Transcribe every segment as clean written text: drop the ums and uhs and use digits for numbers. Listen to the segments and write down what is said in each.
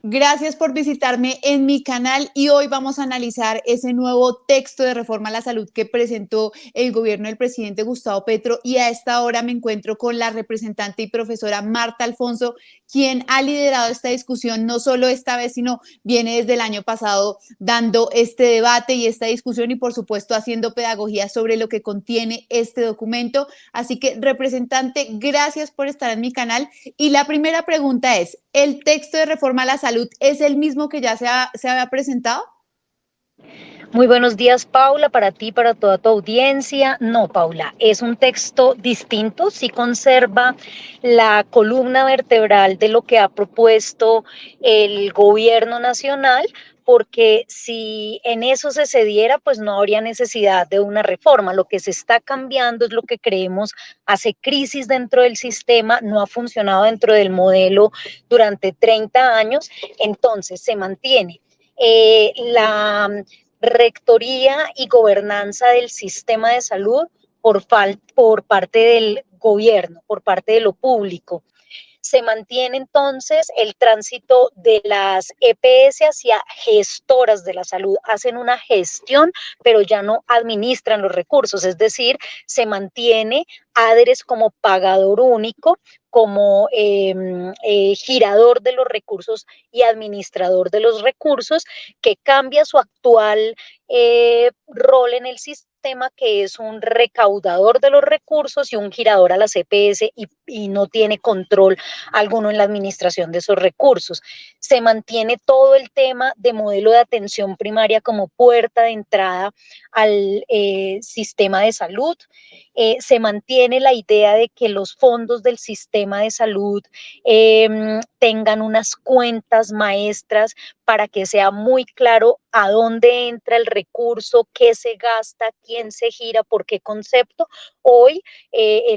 Gracias por visitarme en mi canal y hoy vamos a analizar ese nuevo texto de reforma a la salud que presentó el gobierno del presidente Gustavo Petro y a esta hora me encuentro con la representante y profesora Marta Alfonso, quien ha liderado esta discusión no solo esta vez, sino viene desde el año pasado dando este debate y esta discusión y por supuesto haciendo pedagogía sobre lo que contiene este documento. Así que, representante, gracias por estar en mi canal. Y la primera pregunta es, ¿el texto de reforma a la salud es el mismo que ya se había presentado? Muy buenos días, Paula, para ti, para toda tu audiencia. No, Paula, es un texto distinto, sí conserva la columna vertebral de lo que ha propuesto el gobierno nacional, porque si en eso se cediera, pues no habría necesidad de una reforma. Lo que se está cambiando es lo que creemos hace crisis dentro del sistema, no ha funcionado dentro del modelo durante 30 años, entonces se mantiene la rectoría y gobernanza del sistema de salud por parte del gobierno, por parte de lo público. Se mantiene entonces el tránsito de las EPS hacia gestoras de la salud. Hacen una gestión, pero ya no administran los recursos, es decir, se mantiene ADRES como pagador único, como girador de los recursos y administrador de los recursos, que cambia su actual rol en el sistema, que es un recaudador de los recursos y un girador a la CPS y no tiene control alguno en la administración de esos recursos. Se mantiene todo el tema de modelo de atención primaria como puerta de entrada al sistema de salud. Se mantiene la idea de que los fondos del sistema de salud tengan unas cuentas maestras para que sea muy claro a dónde entra el recurso, qué se gasta, quién se gira, por qué concepto. Hoy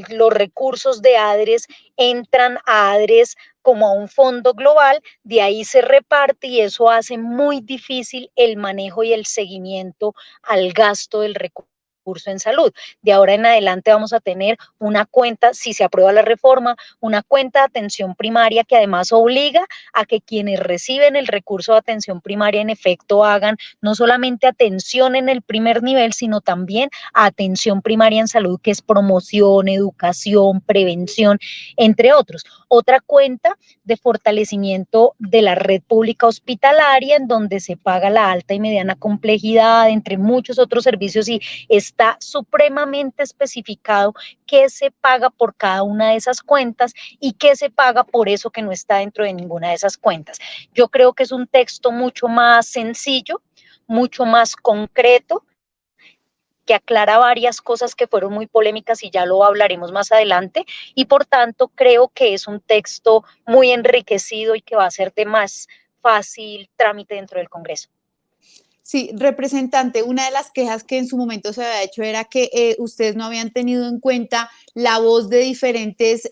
los recursos de ADRES entran a ADRES como a un fondo global, de ahí se reparte y eso hace muy difícil el manejo y el seguimiento al gasto del recurso en salud. De ahora en adelante vamos a tener una cuenta, si se aprueba la reforma, una cuenta de atención primaria que además obliga a que quienes reciben el recurso de atención primaria en efecto hagan no solamente atención en el primer nivel, sino también atención primaria en salud, que es promoción, educación, prevención, entre otros. Otra cuenta de fortalecimiento de la red pública hospitalaria, en donde se paga la alta y mediana complejidad, entre muchos otros servicios, y está supremamente especificado qué se paga por cada una de esas cuentas y qué se paga por eso que no está dentro de ninguna de esas cuentas. Yo creo que es un texto mucho más sencillo, mucho más concreto, que aclara varias cosas que fueron muy polémicas y ya lo hablaremos más adelante, y por tanto creo que es un texto muy enriquecido y que va a ser de más fácil trámite dentro del Congreso. Sí, representante, una de las quejas que en su momento se había hecho era que ustedes no habían tenido en cuenta la voz de diferentes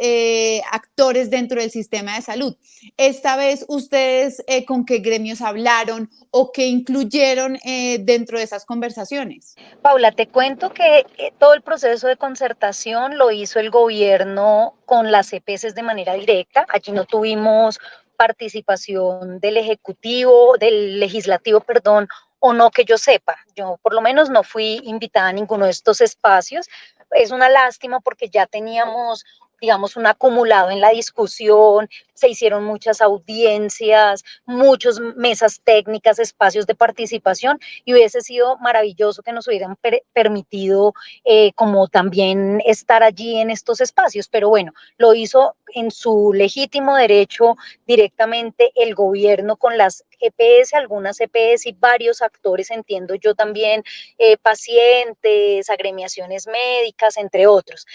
actores dentro del sistema de salud. Esta vez, ¿ustedes con qué gremios hablaron o qué incluyeron dentro de esas conversaciones? Paula, te cuento que todo el proceso de concertación lo hizo el gobierno con las EPS de manera directa. Allí no tuvimos participación del ejecutivo, del legislativo, perdón, o no que yo sepa. Yo por lo menos no fui invitada a ninguno de estos espacios. Es una lástima porque ya teníamos, digamos, un acumulado en la discusión, se hicieron muchas audiencias, muchas mesas técnicas, espacios de participación, y hubiese sido maravilloso que nos hubieran permitido como también estar allí en estos espacios, pero bueno, lo hizo en su legítimo derecho directamente el gobierno con las EPS, algunas EPS y varios actores, entiendo yo también, pacientes, agremiaciones médicas, entre otros.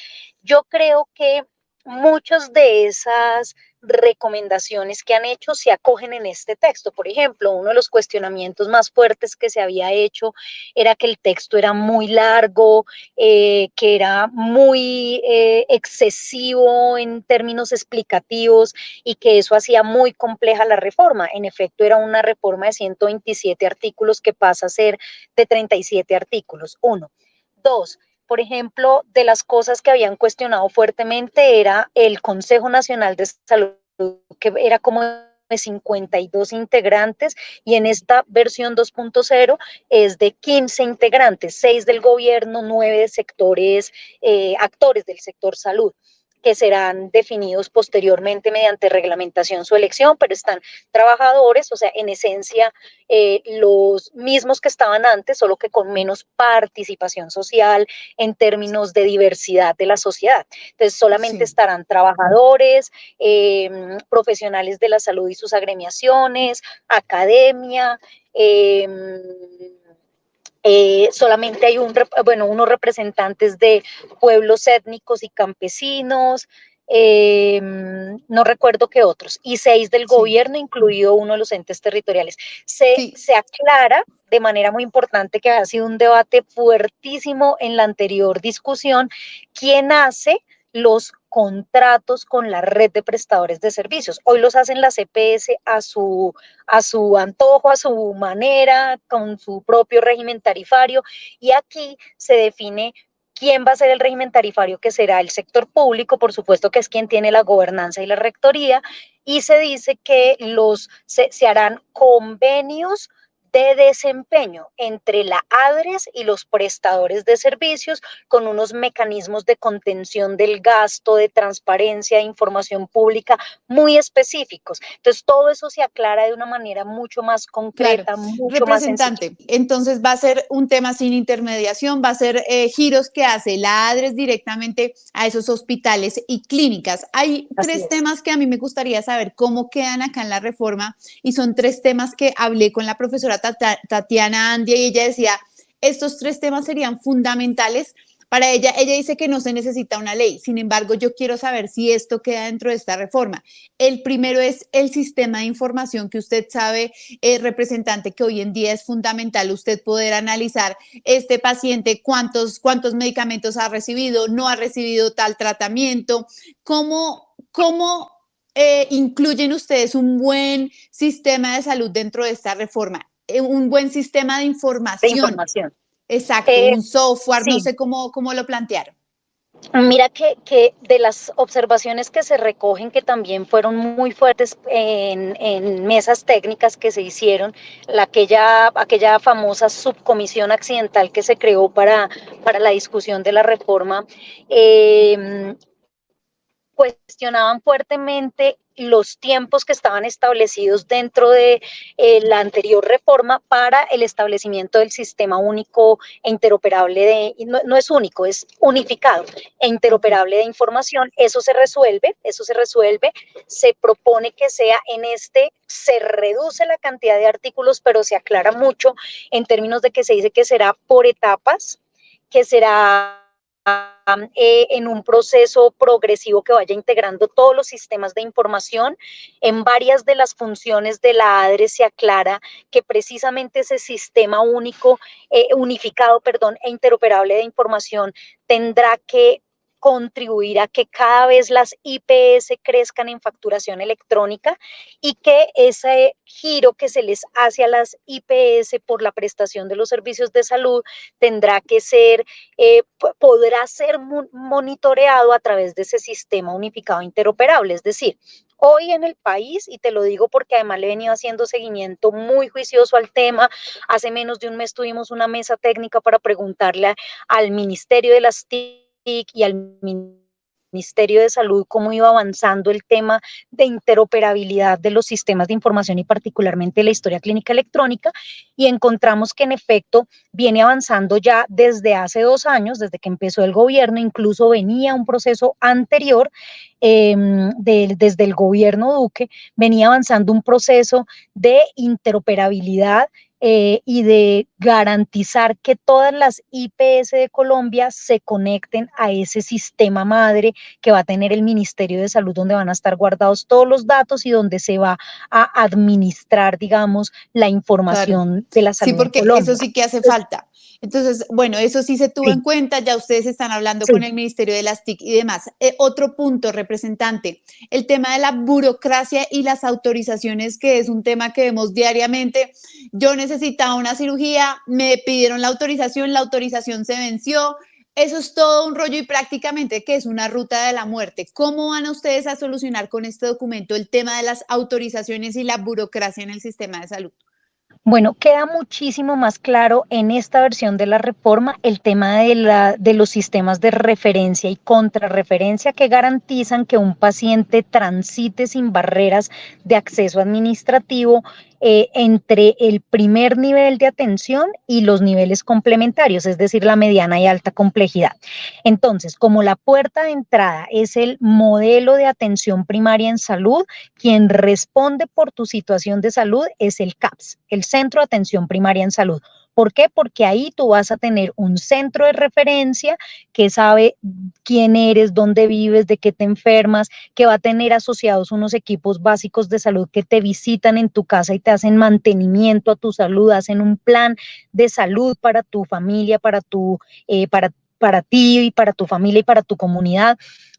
Yo creo que muchas de esas recomendaciones que han hecho se acogen en este texto. Por ejemplo, uno de los cuestionamientos más fuertes que se había hecho era que el texto era muy largo, que era muy excesivo en términos explicativos y que eso hacía muy compleja la reforma. En efecto, era una reforma de 127 artículos que pasa a ser de 37 artículos. Uno. Dos, por ejemplo, de las cosas que habían cuestionado fuertemente era el Consejo Nacional de Salud, que era como de 52 integrantes y en esta versión 2.0 es de 15 integrantes, 6 del gobierno, 9 de sectores, actores del sector salud, que serán definidos posteriormente mediante reglamentación su elección, pero están trabajadores, o sea, en esencia, los mismos que estaban antes, solo que con menos participación social en términos de diversidad de la sociedad. Entonces, solamente Sí. estarán trabajadores, profesionales de la salud y sus agremiaciones, academia, solamente hay unos representantes de pueblos étnicos y campesinos, no recuerdo qué otros, y 6 del Sí. gobierno, incluido uno de los entes territoriales. Sí. Se aclara de manera muy importante, que ha sido un debate fuertísimo en la anterior discusión, quién hace los contratos con la red de prestadores de servicios. Hoy los hacen las EPS a su antojo, a su manera, con su propio régimen tarifario, y aquí se define quién va a ser el régimen tarifario, que será el sector público, por supuesto, que es quien tiene la gobernanza y la rectoría, y se dice que se harán convenios de desempeño entre la ADRES y los prestadores de servicios, con unos mecanismos de contención del gasto, de transparencia, de información pública muy específicos. Entonces, todo eso se aclara de una manera mucho más Claro, concreta, mucho más sencilla. representante, entonces va a ser un tema sin intermediación, va a ser giros que hace la ADRES directamente a esos hospitales y clínicas. Hay Así tres es. temas que a mí me gustaría saber cómo quedan acá en la reforma y son tres temas que hablé con la profesora Tatiana Andia y ella decía, estos tres temas serían fundamentales para ella. Ella dice que no se necesita una ley, sin embargo, yo quiero saber si esto queda dentro de esta reforma. El primero es el sistema de información que usted sabe, representante, que hoy en día es fundamental usted poder analizar este paciente, cuántos medicamentos ha recibido, no ha recibido tal tratamiento, cómo incluyen ustedes un buen sistema de salud dentro de esta reforma, un buen sistema de De información. información. Exacto, un software, no Sí, sé cómo lo plantearon. mira que de las observaciones que se recogen, que también fueron muy fuertes en mesas técnicas que se hicieron, aquella famosa subcomisión accidental que se creó para la discusión de la reforma, cuestionaban fuertemente los tiempos que estaban establecidos dentro de la anterior reforma para el establecimiento del sistema único e interoperable no es único, es unificado e Okay. interoperable de información. Eso se resuelve, se propone que sea en se reduce la cantidad de artículos, pero se aclara mucho en términos de que se dice que será por etapas, que será en un proceso progresivo que vaya integrando todos los sistemas de información. En varias de las funciones de la ADRE se aclara que precisamente ese sistema unificado, e interoperable de información tendrá que contribuir a que cada vez las IPS crezcan en facturación electrónica, y que ese giro que se les hace a las IPS por la prestación de los servicios de salud tendrá que ser, podrá ser monitoreado a través de ese sistema unificado interoperable. Es decir, hoy en el país, y te lo digo porque además le he venido haciendo seguimiento muy juicioso al tema, hace menos de un mes tuvimos una mesa técnica para preguntarle al Ministerio de las TIC y al Ministerio de Salud cómo iba avanzando el tema de interoperabilidad de los sistemas de información y particularmente la historia clínica electrónica, y encontramos que en efecto viene avanzando ya desde hace 2 años, desde que empezó el gobierno. Incluso venía un proceso anterior, desde el gobierno Duque, venía avanzando un proceso de interoperabilidad, y de garantizar que todas las IPS de Colombia se conecten a ese sistema madre que va a tener el Ministerio de Salud, donde van a estar guardados todos los datos y donde se va a administrar, digamos, la Claro. información de la Sí, salud en porque eso Colombia. sí que hace Entonces, falta. Entonces, bueno, eso sí se tuvo en sí, cuenta, ya ustedes están hablando con sí. el Ministerio de las TIC y demás. Otro punto, representante, el tema de la burocracia y las autorizaciones, que es un tema que vemos diariamente. Yo necesitaba una cirugía, me pidieron la autorización se venció, Eso es todo un rollo y prácticamente que es una ruta de la muerte. ¿Cómo van ustedes a solucionar con este documento el tema de las autorizaciones y la burocracia en el sistema de salud? Bueno, queda muchísimo más claro en esta versión de la reforma el tema de los sistemas de referencia y contrarreferencia que garantizan que un paciente transite sin barreras de acceso administrativo entre el primer nivel de atención y los niveles complementarios, es decir, la mediana y alta complejidad. Entonces, como la puerta de entrada es el modelo de atención primaria en salud, quien responde por tu situación de salud es el CAPS, el Centro de Atención Primaria en Salud. ¿Por qué? Porque ahí tú vas a tener un centro de referencia que sabe quién eres, dónde vives, de qué te enfermas, que va a tener asociados unos equipos básicos de salud que te visitan en tu casa y te hacen mantenimiento a tu salud, hacen un plan de salud para tu familia, para ti y para tu familia y para tu comunidad.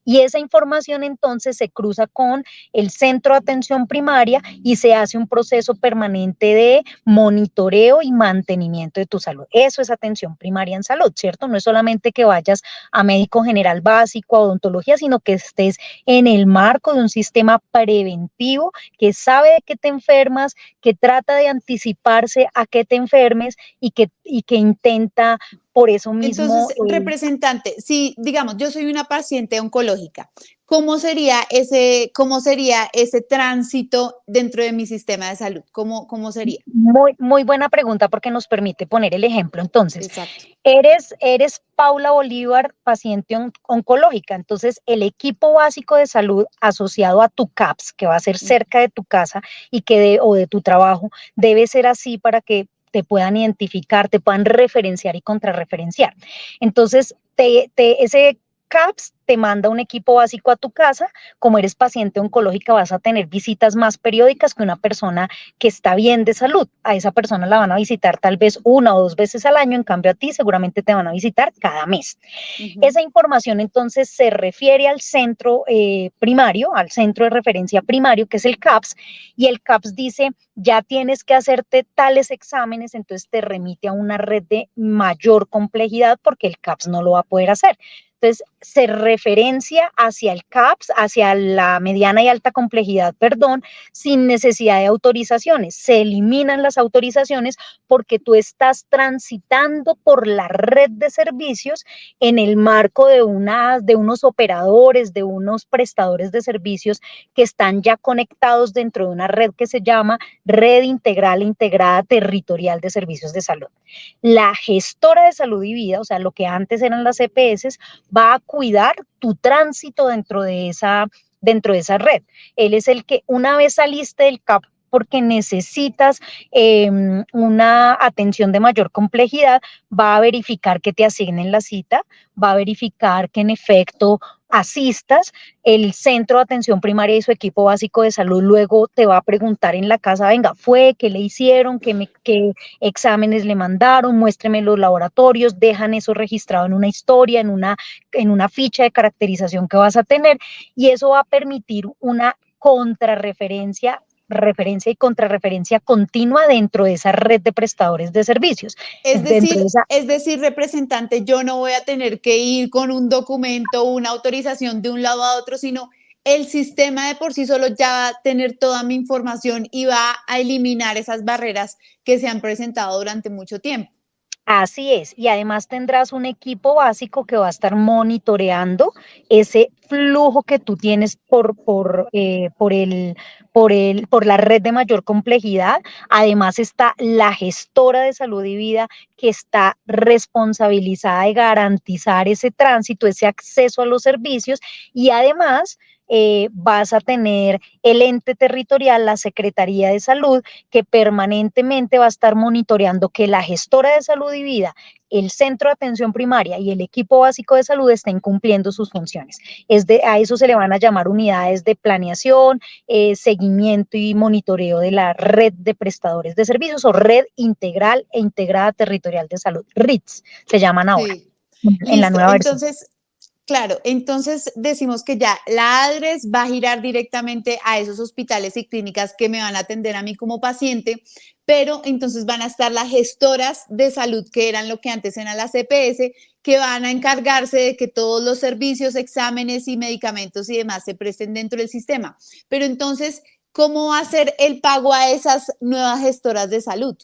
Y esa información entonces se cruza con el centro de atención primaria y se hace un proceso permanente de monitoreo y mantenimiento de tu salud. Eso es atención primaria en salud, ¿cierto? No es solamente que vayas a médico general básico, a odontología, sino que estés en el marco de un sistema preventivo que sabe de qué te enfermas, que trata de anticiparse a que te enfermes y que intenta por eso mismo. Entonces, representante, si digamos, yo soy una paciente oncológica, cómo sería ese tránsito dentro de mi sistema de salud? ¿Cómo sería? Muy, muy buena pregunta porque nos permite poner el ejemplo. Entonces, Exacto. eres Paula Bolívar, paciente oncológica. Entonces, el equipo básico de salud asociado a tu CAPS, que va a ser cerca de tu casa o de tu trabajo, debe ser así para que te puedan identificar, te puedan referenciar y contrarreferenciar. Entonces, ese CAPS te manda un equipo básico a tu casa. Como eres paciente oncológica, vas a tener visitas más periódicas que una persona que está bien de salud. A esa persona la van a visitar tal vez 1 o 2 veces al año, en cambio a ti seguramente te van a visitar cada mes. Ujú. Esa información entonces se refiere al centro primario, al centro de referencia primario, que es el CAPS, y el CAPS dice, ya tienes que hacerte tales exámenes, entonces te remite a una red de mayor complejidad porque el CAPS no lo va a poder hacer. Entonces, se referencia hacia el CAPS, hacia la mediana y alta complejidad, perdón, sin necesidad de autorizaciones. Se eliminan las autorizaciones porque tú estás transitando por la red de servicios en el marco de unos operadores, de unos prestadores de servicios que están ya conectados dentro de una red que se llama Red Integral e Integrada Territorial de Servicios de Salud. La gestora de salud y vida, o sea, lo que antes eran las EPS, va a cuidar tu tránsito dentro de esa red. Él es el que una vez saliste del CAP porque necesitas una atención de mayor complejidad, va a verificar que te asignen la cita, va a verificar que en efecto asistas, el centro de atención primaria y su equipo básico de salud luego te va a preguntar en la casa, venga, ¿qué le hicieron? ¿Qué exámenes le mandaron? Muéstreme los laboratorios, dejan eso registrado en una historia, en una ficha de caracterización que vas a tener, y eso va a permitir una contrarreferencia, referencia y contrarreferencia continua dentro de esa red de prestadores de servicios. Dentro de esa Es decir, representante, yo no voy a tener que ir con un documento, una autorización de un lado a otro, sino el sistema de por sí solo ya va a tener toda mi información y va a eliminar esas barreras que se han presentado durante mucho tiempo. Así es, y además tendrás un equipo básico que va a estar monitoreando ese flujo que tú tienes por la red de mayor complejidad. Además está la gestora de salud y vida que está responsabilizada de garantizar ese tránsito, ese acceso a los servicios, y además vas a tener el ente territorial, la Secretaría de Salud, que permanentemente va a estar monitoreando que la gestora de salud y vida, el centro de atención primaria y el equipo básico de salud estén cumpliendo sus funciones. A eso se le van a llamar unidades de planeación, seguimiento y monitoreo de la red de prestadores de servicios o red integral e integrada territorial de salud, RITS, se llaman ahora Sí, en la listo. nueva versión. Entonces, Claro, entonces decimos que ya la ADRES va a girar directamente a esos hospitales y clínicas que me van a atender a mí como paciente, pero entonces van a estar las gestoras de salud, que eran lo que antes eran las EPS, que van a encargarse de que todos los servicios, exámenes y medicamentos y demás se presten dentro del sistema. Pero entonces, ¿cómo va a ser el pago a esas nuevas gestoras de salud?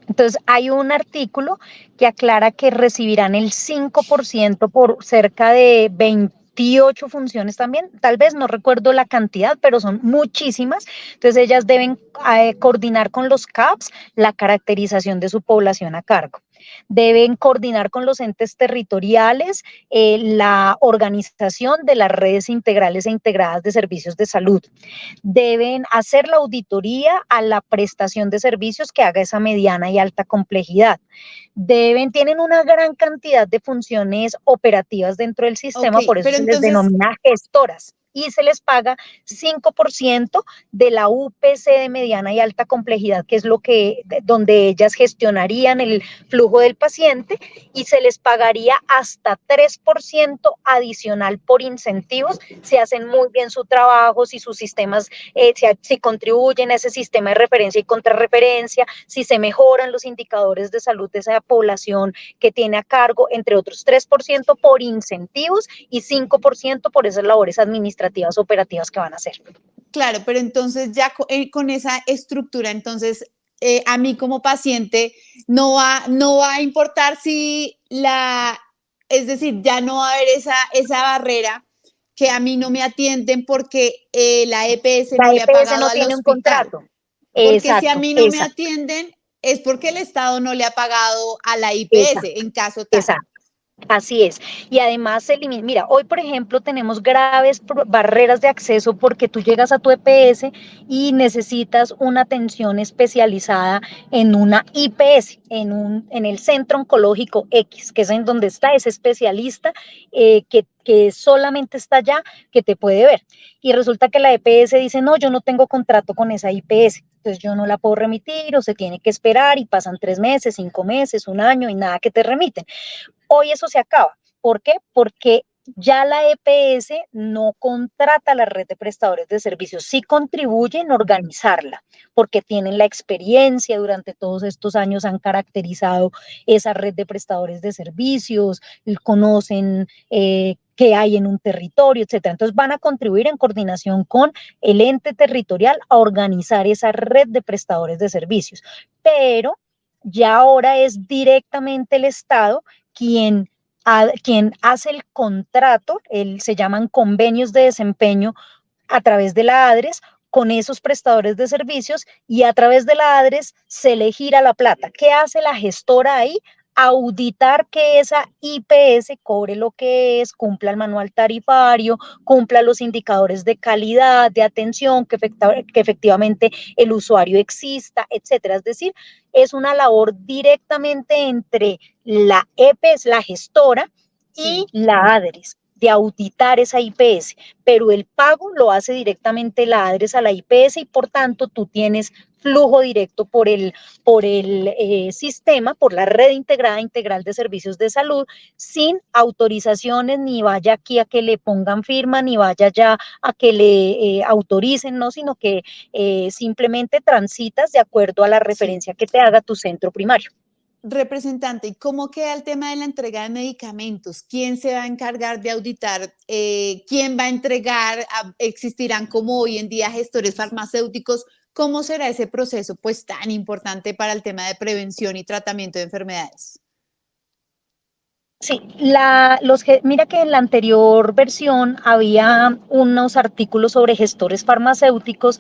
Entonces, hay un artículo que aclara que recibirán el 5% por cerca de 28 funciones también. Tal vez no recuerdo la cantidad, pero son muchísimas. Entonces, ellas deben coordinar con los CAPS la caracterización de su población a cargo. Deben coordinar con los entes territoriales la organización de las redes integrales e integradas de servicios de salud. Deben hacer la auditoría a la prestación de servicios que haga esa mediana y alta complejidad. Tienen una gran cantidad de funciones operativas dentro del Ok, sistema, por eso pero se les entonces denomina gestoras y se les paga 5% de la UPC de mediana y alta complejidad, que es donde ellas gestionarían el flujo del paciente, y se les pagaría hasta 3% adicional por incentivos si hacen muy bien su trabajo, si sus sistemas, si contribuyen a ese sistema de referencia y contrarreferencia, si se mejoran los indicadores de salud de esa población que tiene a cargo, entre otros 3% por incentivos y 5% por esas labores administrativas operativas que van a hacer. claro, pero entonces ya con esa estructura, entonces a mí como paciente no va a importar si es decir, ya no va a haber esa barrera que a mí no me atienden porque la EPS La no le ha EPS pagado no al tiene un hospital. contrato. Porque si a Exacto, mí no me exacto, atienden es porque el Estado no le ha pagado a la IPS exacto, en caso tal. exacto. Así es. Y además se elimina, mira, hoy por ejemplo tenemos graves barreras de acceso porque tú llegas a tu EPS y necesitas una atención especializada en una IPS, en el Centro Oncológico X, que es en donde está ese especialista que solamente está allá, que te puede ver. Y resulta que la EPS dice, no, yo no tengo contrato con esa IPS, entonces yo no la puedo remitir o se tiene que esperar y pasan 3 meses, 5 meses, un año y nada que te remiten. Hoy eso se acaba. ¿Por qué? Porque ya la EPS no contrata la red de prestadores de servicios, sí contribuye en organizarla, porque tienen la experiencia, durante todos estos años han caracterizado esa red de prestadores de servicios, conocen qué hay en un territorio, etcétera. Entonces van a contribuir en coordinación con el ente territorial a organizar esa red de prestadores de servicios, pero ya ahora es directamente el Estado quien hace el contrato, se llaman convenios de desempeño a través de la ADRES con esos prestadores de servicios, y a través de la ADRES se le gira la plata. ¿Qué hace la gestora ahí? Auditar que esa IPS cobre lo que es, cumpla el manual tarifario, cumpla los indicadores de calidad, de atención, que efectivamente el usuario exista, etcétera. Es decir, es una labor directamente entre la EPS, la gestora, y Sí. la ADRES, de auditar esa IPS, pero el pago lo hace directamente la ADRES a la IPS y por tanto tú tienes flujo directo por el sistema, por la red integrada integral de servicios de salud, sin autorizaciones, ni vaya aquí a que le pongan firma, ni vaya ya a que le autoricen, no, sino que simplemente transitas de acuerdo a la Sí. referencia que te haga tu centro primario. Representante, ¿y cómo queda el tema de la entrega de medicamentos? ¿Quién se va a encargar de auditar? ¿Quién va a entregar? ¿Existirán como hoy en día gestores farmacéuticos? ¿Cómo será ese proceso pues tan importante para el tema de prevención y tratamiento de enfermedades? Sí, mira que en la anterior versión había unos artículos sobre gestores farmacéuticos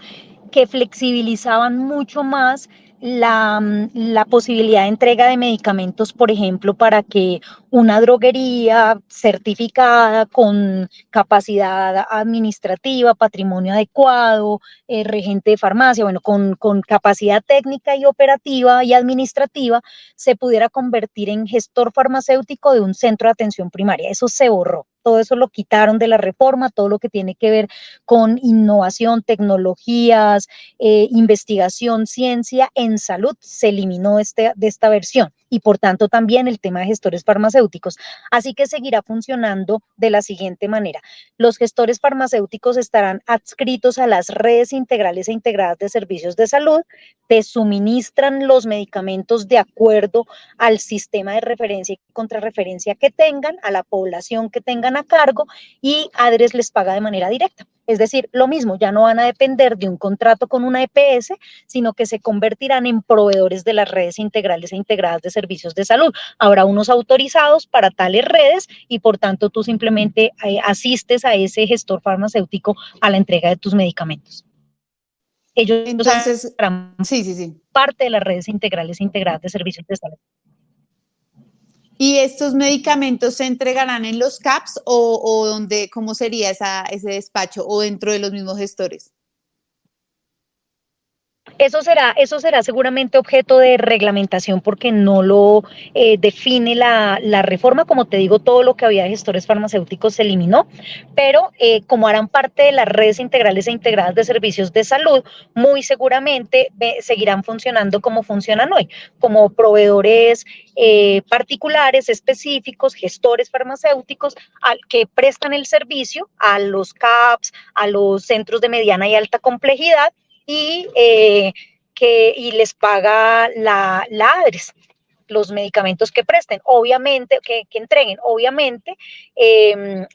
que flexibilizaban mucho más la posibilidad de entrega de medicamentos, por ejemplo, para que una droguería certificada con capacidad administrativa, patrimonio adecuado, regente de farmacia, bueno, con capacidad técnica y operativa y administrativa, se pudiera convertir en gestor farmacéutico de un centro de atención primaria. Eso se borró. Todo eso lo quitaron de la reforma, todo lo que tiene que ver con innovación, tecnologías, investigación, ciencia en salud, se eliminó de esta versión. Y por tanto también el tema de gestores farmacéuticos. farmacéuticos. Así que seguirá funcionando de la siguiente manera. Los gestores farmacéuticos estarán adscritos a las redes integrales e integradas de servicios de salud, te suministran los medicamentos de acuerdo al sistema de referencia y contrarreferencia que tengan, a la población que tengan a cargo, y ADRES les paga de manera directa. Es decir, lo mismo, ya no van a depender de un contrato con una EPS, sino que se convertirán en proveedores de las redes integrales e integradas de servicios de salud. Habrá unos autorizados para tales redes y por tanto tú simplemente asistes a ese gestor farmacéutico a la entrega de tus medicamentos. Ellos Entonces, serán sí, sí, sí. parte de las redes integrales e integradas de servicios de salud. ¿Y estos medicamentos se entregarán en los CAPS o dónde, cómo sería ese despacho o dentro de los mismos gestores? Eso será seguramente objeto de reglamentación porque no lo define la reforma. Como te digo, todo lo que había de gestores farmacéuticos se eliminó, pero como harán parte de las redes integrales e integradas de servicios de salud, muy seguramente seguirán funcionando como funcionan hoy, como proveedores particulares, específicos, gestores farmacéuticos que prestan el servicio a los CAPS, a los centros de mediana y alta complejidad, y les paga la ADRES los medicamentos que presten, obviamente, que entreguen, obviamente,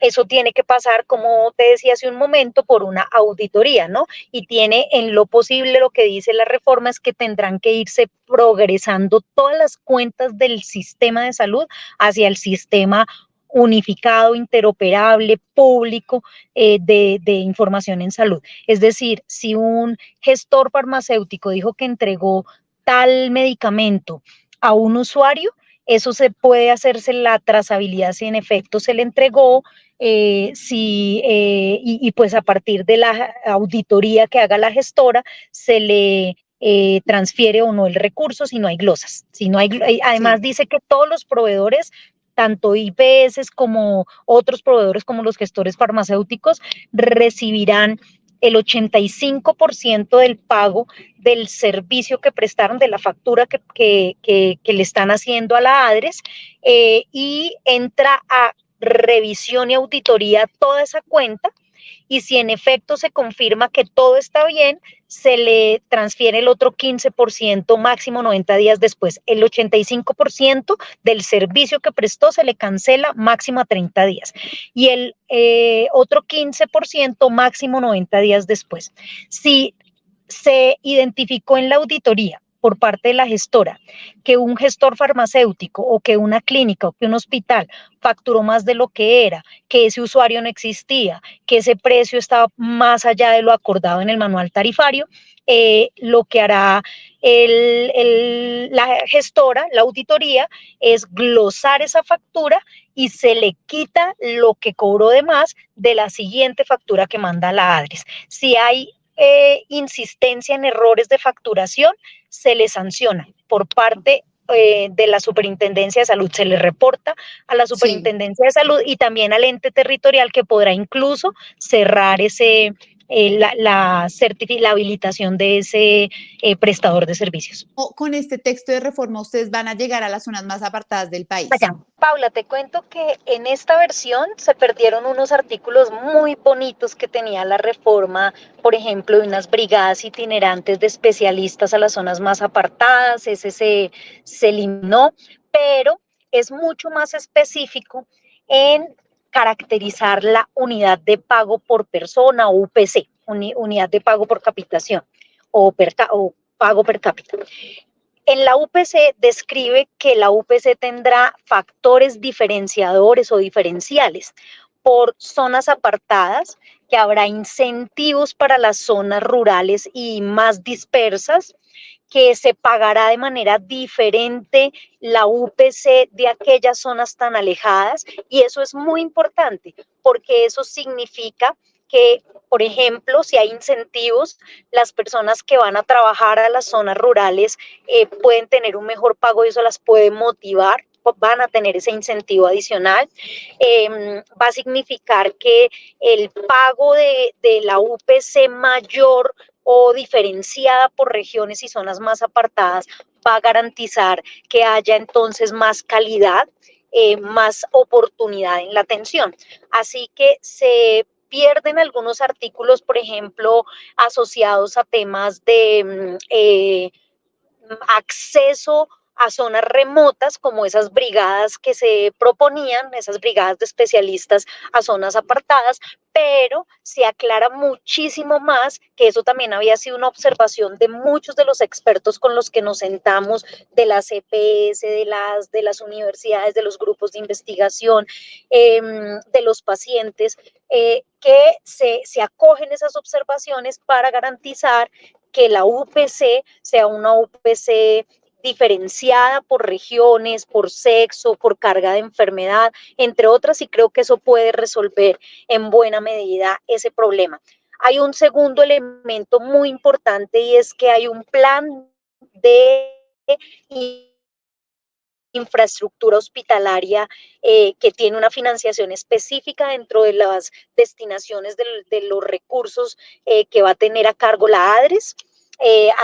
eso tiene que pasar, como te decía hace un momento, por una auditoría, ¿no? Y tiene en lo posible, lo que dice la reforma es que tendrán que irse progresando todas las cuentas del sistema de salud hacia el sistema unificado, interoperable, público de información en salud. Es decir, si un gestor farmacéutico dijo que entregó tal medicamento a un usuario, eso se puede hacerse la trazabilidad si en efecto se le entregó, y pues a partir de la auditoría que haga la gestora, se le transfiere o no el recurso si no hay glosas. Si no hay, además Sí. dice que todos los proveedores, tanto IPS como otros proveedores como los gestores farmacéuticos, recibirán el 85% del pago del servicio que prestaron, de la factura que le están haciendo a la ADRES, y entra a revisión y auditoría toda esa cuenta, y si en efecto se confirma que todo está bien, se le transfiere el otro 15%, máximo 90 días después. El 85% del servicio que prestó se le cancela máximo a 30 días y el otro 15% máximo 90 días después. Si se identificó en la auditoría por parte de la gestora que un gestor farmacéutico o que una clínica o que un hospital facturó más de lo que era, que ese usuario no existía, que ese precio estaba más allá de lo acordado en el manual tarifario, lo que hará la gestora, la auditoría, es glosar esa factura y se le quita lo que cobró de más de la siguiente factura que manda la ADRES. Si hay insistencia en errores de facturación, se le sanciona por parte de la Superintendencia de Salud, se le reporta a la Sí. Superintendencia de Salud y también al ente territorial, que podrá incluso cerrar la habilitación de ese prestador de servicios. Con este texto de reforma, ustedes van a llegar a las zonas más apartadas del país. Allá. Paula, te cuento que en esta versión se perdieron unos artículos muy bonitos que tenía la reforma, por ejemplo, de unas brigadas itinerantes de especialistas a las zonas más apartadas. Ese se eliminó, pero es mucho más específico en caracterizar la unidad de pago por persona, o UPC, unidad de pago por capitación o pago per cápita. En la UPC describe que la UPC tendrá factores diferenciadores o diferenciales por zonas apartadas, que habrá incentivos para las zonas rurales y más dispersas, que se pagará de manera diferente la UPC de aquellas zonas tan alejadas, y eso es muy importante porque eso significa que, por ejemplo, si hay incentivos, las personas que van a trabajar a las zonas rurales pueden tener un mejor pago y eso las puede motivar, van a tener ese incentivo adicional. Va a significar que el pago de la UPC mayor o diferenciada por regiones y zonas más apartadas va a garantizar que haya entonces más calidad más oportunidad en la atención. Así que se pierden algunos artículos, por ejemplo, asociados a temas de acceso a zonas remotas, como esas brigadas que se proponían, esas brigadas de especialistas a zonas apartadas, pero se aclara muchísimo más que eso también había sido una observación de muchos de los expertos con los que nos sentamos, de las EPS, de las universidades, de los grupos de investigación, de los pacientes, que se acogen esas observaciones para garantizar que la UPC sea una UPC diferenciada por regiones, por sexo, por carga de enfermedad, entre otras, y creo que eso puede resolver en buena medida ese problema. Hay un segundo elemento muy importante y es que hay un plan de infraestructura hospitalaria que tiene una financiación específica dentro de las destinaciones de los recursos que va a tener a cargo la ADRES.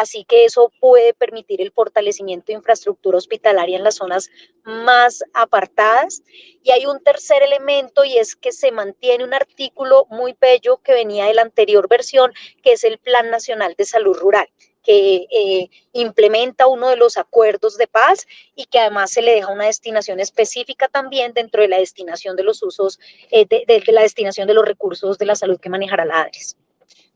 Así que eso puede permitir el fortalecimiento de infraestructura hospitalaria en las zonas más apartadas. Y hay un tercer elemento y es que se mantiene un artículo muy bello que venía de la anterior versión, que es el Plan Nacional de Salud Rural, que implementa uno de los acuerdos de paz y que además se le deja una destinación específica también dentro de la destinación de los usos, de la destinación de los recursos de la salud que manejará la ADRES.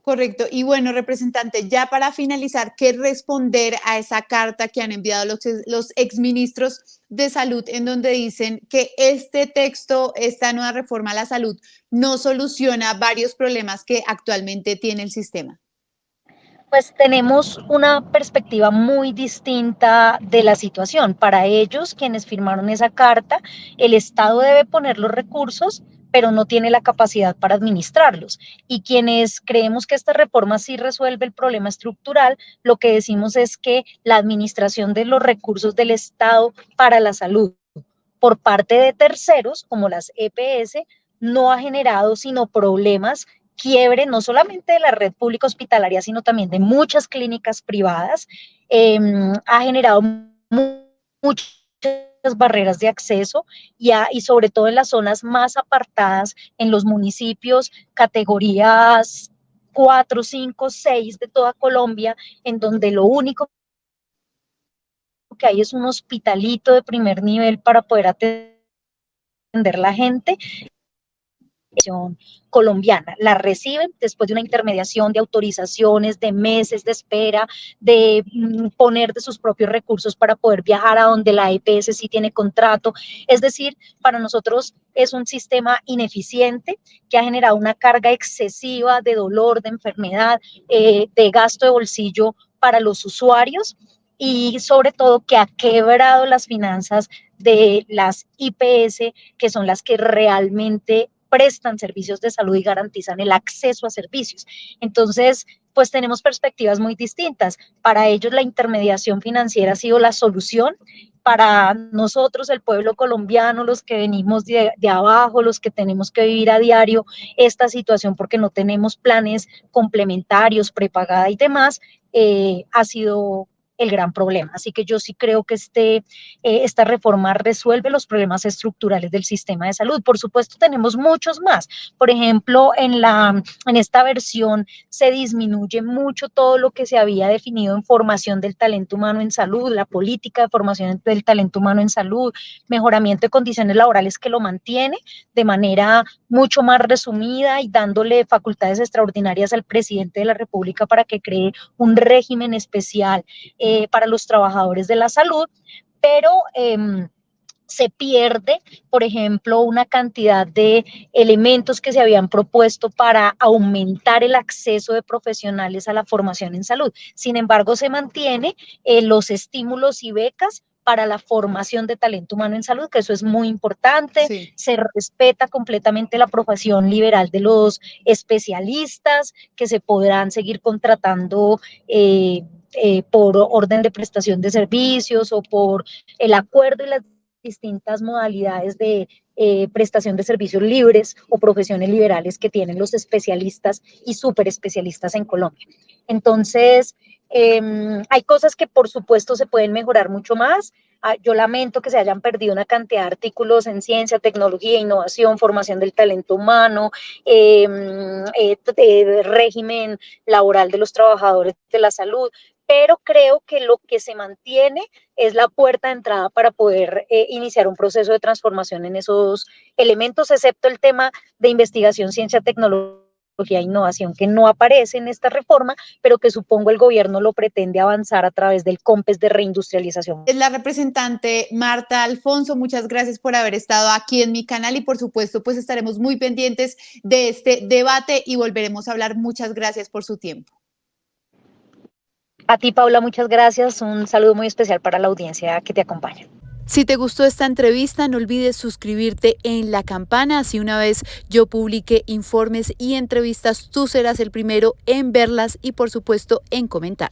Correcto. Y bueno, representante, ya para finalizar, ¿qué responder a esa carta que han enviado los exministros de salud en donde dicen que este texto, esta nueva reforma a la salud, no soluciona varios problemas que actualmente tiene el sistema? Pues tenemos una perspectiva muy distinta de la situación. Para ellos, quienes firmaron esa carta, el Estado debe poner los recursos, pero no tiene la capacidad para administrarlos. Y quienes creemos que esta reforma sí resuelve el problema estructural, lo que decimos es que la administración de los recursos del Estado para la salud por parte de terceros, como las EPS, no ha generado sino problemas, quiebre no solamente de la red pública hospitalaria, sino también de muchas clínicas privadas, ha generado muchas barreras de acceso y sobre todo en las zonas más apartadas, en los municipios, categorías 4, 5, 6 de toda Colombia, en donde lo único que hay es un hospitalito de primer nivel para poder atender la gente colombiana. La reciben después de una intermediación de autorizaciones, de meses de espera, de poner de sus propios recursos para poder viajar a donde la EPS sí tiene contrato. Es decir, para nosotros es un sistema ineficiente que ha generado una carga excesiva de dolor, de enfermedad, de gasto de bolsillo para los usuarios y sobre todo que ha quebrado las finanzas de las IPS, que son las que realmente prestan servicios de salud y garantizan el acceso a servicios. Entonces, pues tenemos perspectivas muy distintas. Para ellos la intermediación financiera ha sido la solución. Para nosotros, el pueblo colombiano, los que venimos de abajo, los que tenemos que vivir a diario esta situación porque no tenemos planes complementarios, prepagada y demás, ha sido el gran problema. Así que yo sí creo que esta reforma resuelve los problemas estructurales del sistema de salud. Por supuesto, tenemos muchos más. Por ejemplo, en esta versión se disminuye mucho todo lo que se había definido en formación del talento humano en salud, la política de formación del talento humano en salud, mejoramiento de condiciones laborales que lo mantiene de manera mucho más resumida y dándole facultades extraordinarias al presidente de la República para que cree un régimen especial para los trabajadores de la salud, pero se pierde, por ejemplo, una cantidad de elementos que se habían propuesto para aumentar el acceso de profesionales a la formación en salud. Sin embargo, se mantiene los estímulos y becas para la formación de talento humano en salud, que eso es muy importante, Sí. se respeta completamente la profesión liberal de los especialistas, que se podrán seguir contratando por orden de prestación de servicios o por el acuerdo y las distintas modalidades de prestación de servicios libres o profesiones liberales que tienen los especialistas y súper especialistas en Colombia. Entonces, Hay cosas que por supuesto se pueden mejorar mucho más. Yo lamento que se hayan perdido una cantidad de artículos en ciencia, tecnología, innovación, formación del talento humano, régimen laboral de los trabajadores de la salud, pero creo que lo que se mantiene es la puerta de entrada para poder iniciar un proceso de transformación en esos elementos, excepto el tema de investigación, ciencia, tecnología e innovación, que no aparece en esta reforma, pero que supongo el gobierno lo pretende avanzar a través del COMPES de reindustrialización. Es la representante Marta Alfonso, muchas gracias por haber estado aquí en mi canal y por supuesto pues estaremos muy pendientes de este debate y volveremos a hablar. Muchas gracias por su tiempo. A ti, Paula, muchas gracias. Un saludo muy especial para la audiencia que te acompaña. Si te gustó esta entrevista, no olvides suscribirte en la campana, así una vez yo publique informes y entrevistas, tú serás el primero en verlas y por supuesto en comentar.